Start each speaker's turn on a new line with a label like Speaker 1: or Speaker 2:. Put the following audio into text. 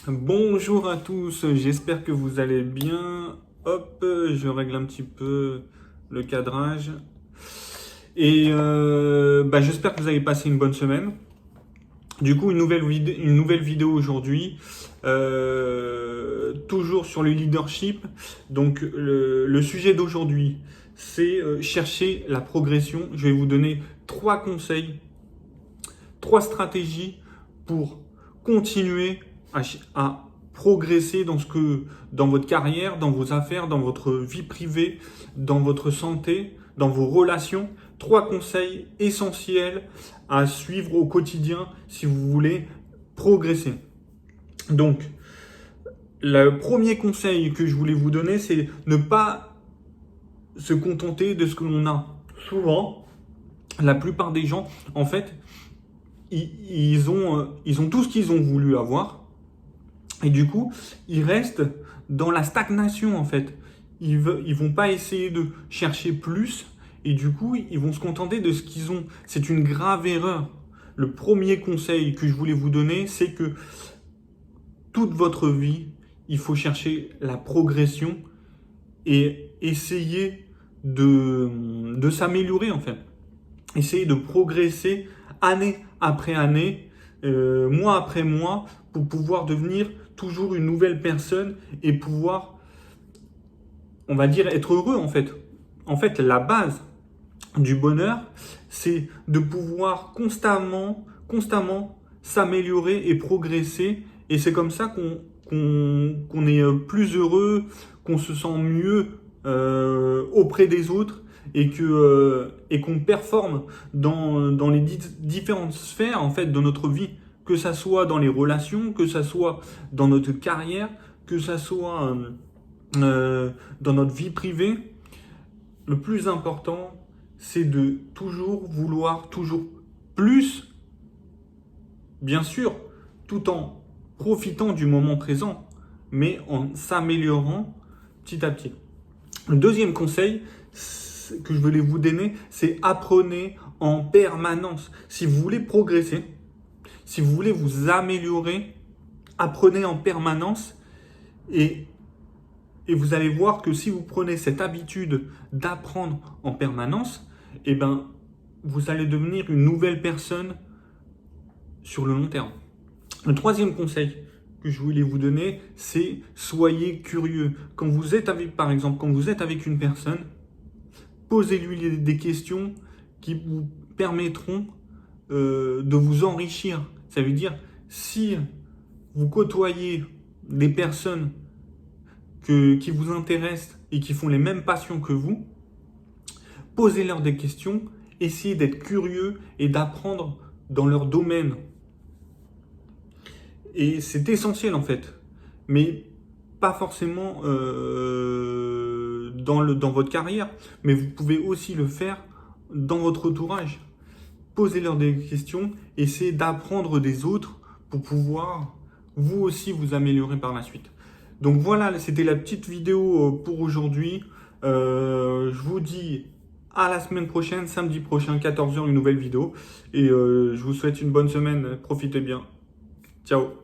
Speaker 1: Bonjour à tous, j'espère que vous allez bien. Hop, je règle un petit peu le cadrage. Et j'espère que vous avez passé une bonne semaine. Du coup, une nouvelle vidéo aujourd'hui, toujours sur le leadership. Donc, le sujet d'aujourd'hui, c'est chercher la progression. Je vais vous donner 3 conseils, 3 stratégies pour continuer à progresser dans votre carrière, dans vos affaires, dans votre vie privée, dans votre santé, dans vos relations. 3 conseils essentiels à suivre au quotidien si vous voulez progresser. Donc, le premier conseil que je voulais vous donner, c'est ne pas se contenter de ce que l'on a. Souvent, la plupart des gens, en fait, ils ont tout ce qu'ils ont voulu avoir. Et du coup, ils restent dans la stagnation, en fait. Ils vont pas essayer de chercher plus. Et du coup, ils vont se contenter de ce qu'ils ont. C'est une grave erreur. Le premier conseil que je voulais vous donner, c'est que toute votre vie, il faut chercher la progression et essayer de s'améliorer, en fait. Essayer de progresser année après année, mois après mois, pour pouvoir devenir toujours une nouvelle personne et pouvoir, on va dire, être heureux, en fait. En fait, la base du bonheur, c'est de pouvoir constamment s'améliorer et progresser. Et c'est comme ça qu'on est plus heureux, qu'on se sent mieux auprès des autres et qu'on performe dans les différentes sphères en fait de notre vie, que ça soit dans les relations, que ça soit dans notre carrière, que ça soit dans notre vie privée. Le plus important, c'est de toujours vouloir toujours plus, bien sûr, tout en profitant du moment présent, mais en s'améliorant petit à petit. Le deuxième conseil que je voulais vous donner, c'est apprenez en permanence. Si vous voulez progresser, si vous voulez vous améliorer, apprenez en permanence et vous allez voir que si vous prenez cette habitude d'apprendre en permanence, eh ben, vous allez devenir une nouvelle personne sur le long terme. Le troisième conseil que je voulais vous donner, c'est soyez curieux. Quand vous êtes avec, par exemple, quand vous êtes avec une personne, posez-lui des questions qui vous permettront de vous enrichir. Ça veut dire, si vous côtoyez des personnes qui vous intéressent et qui font les mêmes passions que vous, posez-leur des questions, essayez d'être curieux et d'apprendre dans leur domaine. Et c'est essentiel en fait, mais pas forcément dans votre carrière, mais vous pouvez aussi le faire dans votre entourage. Posez-leur des questions, essayez d'apprendre des autres pour pouvoir vous aussi vous améliorer par la suite. Donc voilà, c'était la petite vidéo pour aujourd'hui. Je vous dis à la semaine prochaine, samedi prochain, 14h, une nouvelle vidéo. Et je vous souhaite une bonne semaine. Profitez bien. Ciao.